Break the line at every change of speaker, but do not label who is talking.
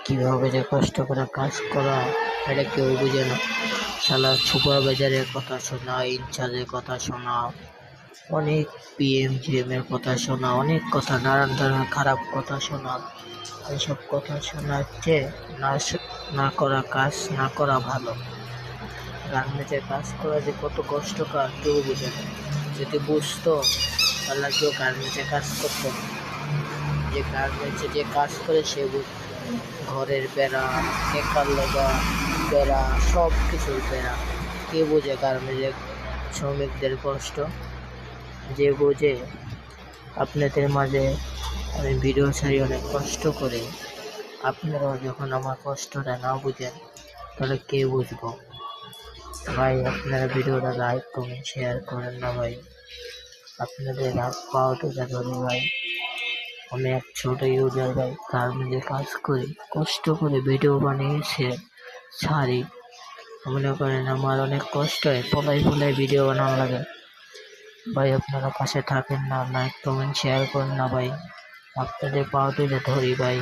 কিভাবে যে কষ্ট করে কাজ করা এটা কেউ বুঝে না। শালা সুপারভাইজারের কথা শোনা, ইনচার্জের কথা শোনা, অনেক পিএম এর কথা শোনা, অনেক কথা, নানান ধরনের খারাপ কথা শোনা। এইসব কথা শোনার চেয়ে না করা কাজ না করা ভালো। গার্মেন্টসে কাজ করা যে কত কষ্টকর কেউ বুঝে না। যদি বুঝতো তাহলে কেউ গার্মেন্টসে কাজ করতো না। যে গার্মেন্টসে যে কাজ করে সে ঘরের বেড়া, টেকার লগা বেড়া, সব কিছুর বেড়া। কে বোঝে গার্মেন্টসের শ্রমিকদের কষ্ট? যে বোঝে। আপনাদের মাঝে আমি ভিডিও ছাড়ি অনেক কষ্ট করে। আপনারাও যখন আমার কষ্টটা না বুঝেন তাহলে কে বুঝবো? ভাই আপনারা ভিডিওটা লাইক কমেন্ট শেয়ার করেন না ভাই। আপনাদের হাত পাও টোকা ধরে ভাই। আমি এক ছোট ইউজার ভাই, গার্মেন্টসে কাজ করি, কষ্ট করে ভিডিও বানিয়েছে ছাড়ি। মনে করেন আমার অনেক কষ্ট হয়, পলাই ভিডিও বানানো লাগে ভাই। আপনারা পাশে থাকেন না, লাইক কমেন্ট শেয়ার করেন না ভাই। আপনাদের পাও তুলে ধরি ভাই।